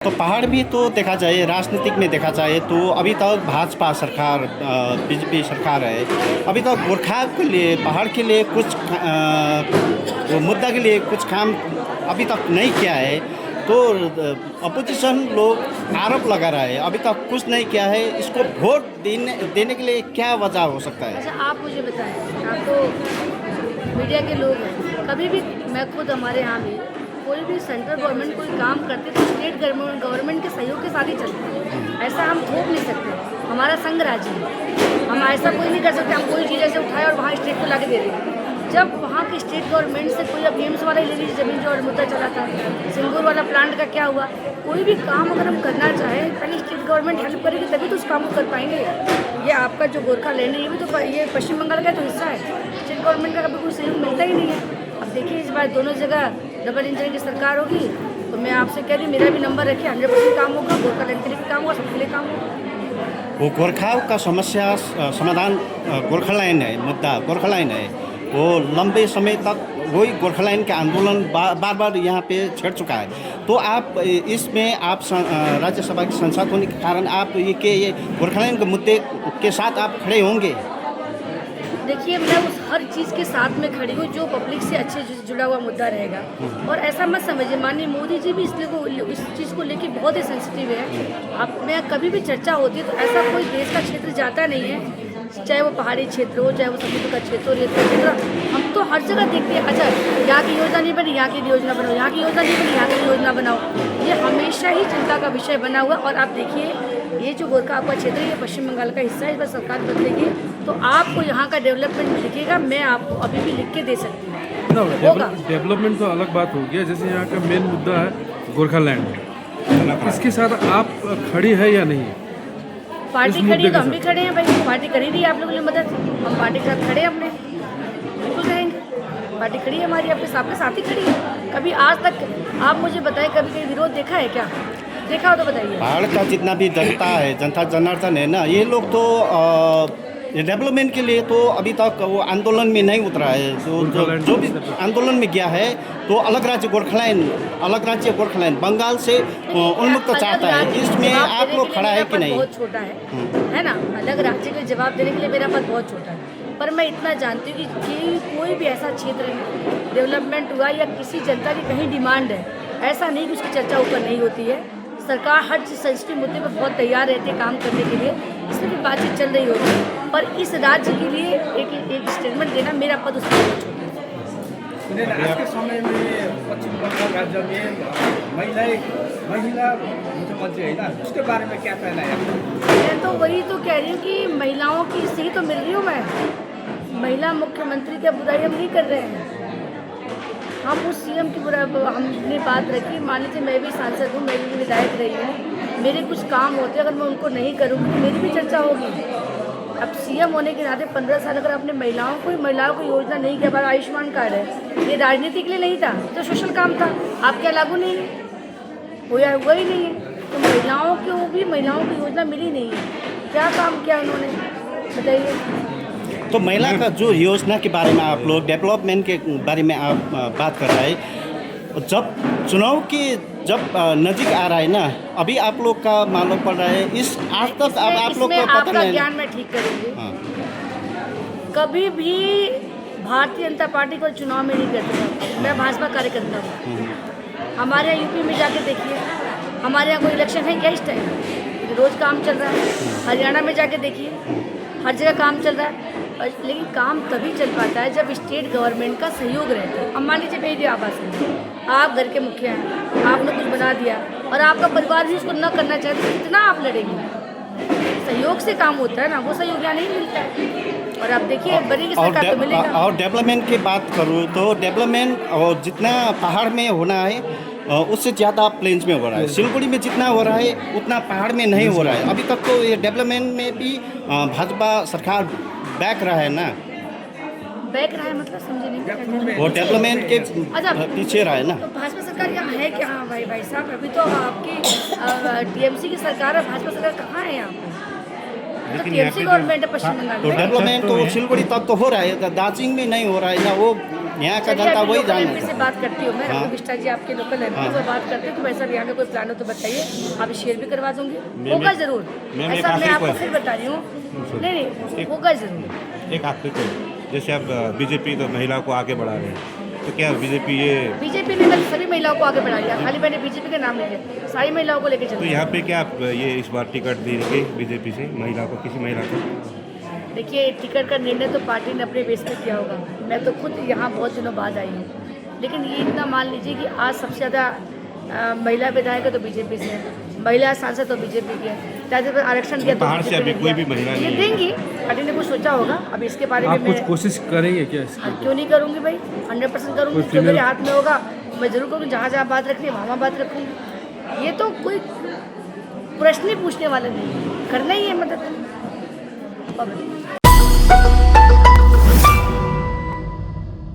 तो पहाड़ भी तो देखा जाए, राजनीतिक में देखा जाए तो अभी तक भाजपा सरकार, बीजेपी सरकार है। अभी तक गोरखा के लिए, पहाड़ के लिए कुछ वो मुद्दा के लिए कुछ काम अभी तक नहीं किया है। तो अपोजिशन लोग आरोप लगा रहा है अभी तक कुछ नहीं किया है। इसको वोट देने के लिए क्या वजह हो सकता है? अच्छा, आप मुझे बताएं, आप तो मीडिया के लोग हैं। कभी भी मैं खुद हमारे यहाँ भी कोई भी सेंट्रल गवर्नमेंट कोई काम करते तो स्टेट गवर्नमेंट के सहयोग के साथ ही चलते हैं। ऐसा हम थोप नहीं सकते। हमारा संघ राज्य है, हम ऐसा कोई नहीं कर सकते हम कोई चीज़ ऐसे उठाए और वहाँ स्टेट को ला के दे दें। जब वहाँ की स्टेट गवर्नमेंट से कोई, अब एम्स वाला ले लीजिए, ज़मीन जो मुद्दा चला था, सिंगूर वाला प्लांट का क्या हुआ। कोई भी काम अगर हम करना चाहें, पहले स्टेट गवर्नमेंट हेल्प करेगी तभी तो उस काम को कर पाएंगे। ये आपका जो गोरखा लैंड है, ये भी तो ये पश्चिम बंगाल का तो हिस्सा है। स्टेट गवर्नमेंट का कभी कोई सहयोग मिलता ही नहीं है। अब देखिए, इस बार दोनों जगह डबल इंजन की सरकार होगी, तो मैं आपसे कह रही हूँ, मेरा भी नंबर रखिए, 100% काम होगा। गोरखा लैंड के लिए भी काम होगा, सबके लिए काम होगा। वो गोरखाओं का समस्या समाधान गोरखा लाइन है, मुद्दा गोरखा लाइन है। वो लंबे समय तक वही गोरखा लाइन के आंदोलन बार बार यहाँ पे छेड़ चुका है। तो आप इसमें आप राज्यसभा के सांसद होने के कारण आप ये गोरखा लाइन के मुद्दे के साथ आप खड़े होंगे? देखिए, मैं उस हर चीज़ के साथ में खड़ी हूँ जो पब्लिक से अच्छे से जुड़ा हुआ मुद्दा रहेगा। और ऐसा मत समझिए, माननीय मोदी जी भी इस चीज़ को लेके बहुत ही सेंसिटिव है। आप में कभी भी चर्चा होती है तो ऐसा कोई देश का क्षेत्र जाता नहीं है, चाहे वो पहाड़ी क्षेत्र हो, चाहे वो समुद्र का क्षेत्र हो, रेत का क्षेत्र, हम तो हर जगह देखते हैं। अच्छा, यहाँ की योजना नहीं बनी, यहाँ की योजना बनाओ, यहाँ की योजना नहीं बनी, यहाँ की योजना बनाओ। ये हमेशा ही चिंता का विषय बना हुआ। और आप देखिए, ये जो गोरखा आपका क्षेत्र है, ये पश्चिम बंगाल का हिस्सा है। इस बार सरकार बदलेगी तो आपको यहाँ का डेवलपमेंट दिखेगा। मैं आपको अभी भी लिख के दे सकती हूँ, होगा। डेवलपमेंट तो अलग बात हो गया। जैसे यहाँ का मेन मुद्दा है गोरखा लैंड, इसके साथ आप खड़ी है या नहीं? पार्टी खड़ी है तो हम भी खड़े हैं भाई। पार्टी करी रही है आप लोगों ने मदद, हम पार्टी के साथ खड़े हैं अपने, बिल्कुल रहेंगे। पार्टी खड़ी है हमारी, आपके साथ ही खड़ी है। कभी आज तक आप मुझे बताएं, कभी कोई विरोध देखा है क्या? देखा हो तो बताइए। पहाड़ का जितना भी जनता है, जनता जनार्दन है ना, ये लोग तो डेवलपमेंट के लिए तो अभी तक वो आंदोलन में नहीं उतरा है। जो भी आंदोलन में गया है तो अलग राज्य गोरखा लाइन बंगाल से उन्मुक्त चाहता है। इसमें आप लोग खड़ा है कि नहीं? बहुत छोटा है ना। अलग राज्य को जवाब देने के लिए मेरा पद बहुत छोटा है, पर मैं इतना जानती हूँ कि कोई भी ऐसा क्षेत्र में डेवलपमेंट हुआ या किसी जनता की कहीं डिमांड है, ऐसा नहीं कि उसकी चर्चा ऊपर नहीं होती है। सरकार हर चीज़ सेंसिटिव मुद्दे पर बहुत तैयार रहती है काम करने के लिए। इसमें भी बातचीत चल रही होती है, पर इस राज्य के लिए एक स्टेटमेंट देना मेरा पद उसमें बहुत छोटा है। आज के समय में पश्चिम बंगाल राज्य में महिला मुख्यमंत्री है ना, उसके बारे में क्या कहना है? मैं तो वही तो कह रही हूँ कि महिलाओं की सही तो मिल रही हूँ मैं। महिला मुख्यमंत्री की बुराई हम नहीं कर रहे हैं। हम उस सीएम की हमने बात रखी। मान लीजिए, मैं भी सांसद हूँ, मैं भी विधायक रही हूँ, मेरे कुछ काम होते हैं, अगर मैं उनको नहीं करूँगी तो मेरी भी चर्चा होगी। अब सीएम होने के नाते 15 साल अगर आपने महिलाओं को योजना नहीं किया, बार आयुष्मान कार्ड है, ये राजनीति के लिए नहीं था, तो सोशल काम था। आप क्या लागू नहीं है, हुआ ही नहीं है। तो महिलाओं को योजना मिली नहीं है। क्या काम किया उन्होंने, बताइए? तो महिला का जो योजना के बारे में आप लोग, डेवलपमेंट के बारे में आप बात कर रहे हैं, जब चुनाव की नज़दीक आ रहा है ना, अभी आप लोग का मालूम पड़ रहा है, इस आज तक आप लोग को पता नहीं। ज्ञान मैं ठीक करूँगी। हाँ। कभी भी भारतीय जनता पार्टी को चुनाव में नहीं करते। मैं भाजपा कार्यकर्ता हूँ। हमारे यहाँ यूपी में जाके देखिए, हमारे यहाँ कोई इलेक्शन है क्या इस टाइम? रोज़ काम चल रहा है। हरियाणा में जाके देखिए, हर जगह काम चल रहा है। लेकिन काम तभी चल पाता है जब स्टेट गवर्नमेंट का सहयोग रहता है। अब मान लीजिए, मेरी आवास है, आप घर के मुखिया हैं, आपने कुछ बना दिया और आपका परिवार भी उसको न करना चाहते तो कितना आप लड़ेंगे? सहयोग से काम होता है ना, वो सहयोग यहाँ नहीं मिलता है। और आप देखिए, बड़ी की सरकार तो मिलेगा। और डेवलपमेंट की बात करूँ तो डेवलपमेंट और जितना पहाड़ में होना है उससे ज़्यादा प्लेन्स में हो रहा है। सिलगुड़ी में जितना हो रहा है उतना पहाड़ में नहीं हो रहा है। अभी तक तो ये डेवलपमेंट में भी भाजपा सरकार बैक रहा है ना। बैक रहा है मतलब समझे नहीं? वो डेवलपमेंट के पीछे रहा है ना। तो भाजपा सरकार यहाँ है क्या? हाँ भाई साहब, अभी तो आपकी टीएमसी की सरकार है, भाजपा सरकार कहाँ है यहाँ पे? लेकिन यहाँ टीएमसी पे गवर्नमेंट है पश्चिम बंगाल तो में। डेवलपमेंट तो सिलगुड़ी तक तो हो रहा है, दार्जिलिंग में नहीं हो रहा है ना, वो यहाँ का चलिए, जनता अभी वही लोकल जानना MP से चाहता है। बात करती हूँ मैं, हाँ। रघु बिष्टा जी आपके लोकल MP, हाँ। वो बात करते हैं कि वैसा भी यहाँ का कोई प्लान हो तो बताइए, अभी शेयर भी करवा दूंगी, मैं- होगा जरूर। मैं ऐसा मैं आखिरी आपको क्वेश्चन- फिर बता रही हूँ, नहीं होगा जरूर। एक आखिरी को, जैसे अब बीजेपी तो महिलाओं को आगे बढ़ा रहे हैं, तो क्या बीजेपी ये बीजेपी ने कल सभी महिलाओं को आगे बढ़ा लिया, खाली मैंने बीजेपी का नाम नहीं लिया, सारी महिलाओं को लेकर तो चलती यहाँ पे क्या आप ये इस बार टिकट देंगे बीजेपी से महिला को, किसी महिला को? देखिए, टिकट का निर्णय तो पार्टी ने अपने बेस पे किया होगा, मैं तो खुद यहाँ बहुत दिनों बाद आई हूँ, लेकिन ये इतना मान लीजिए कि आज सबसे ज़्यादा महिला विधायक है तो बीजेपी से है, महिला सांसद तो बीजेपी की है, चाहे आरक्षण दिया तो पहाड़ से BJP ने अभी कोई दिया। भी महिला ये नहीं है। देंगी, पार्टी ने कुछ सोचा होगा, अब इसके बारे में आप कुछ मैं कोशिश करेंगे क्या इसकी? हाँ, क्यों नहीं करूँगी भाई, 100% करूँगी, कोई जो मेरे female- हाथ में होगा मैं जरूर करूँगी, जहाँ जहाँ बात रखनी है वहाँ बात रखूँगी, ये तो कोई प्रश्न ही पूछने वाला नहीं है, करना ही है मदद।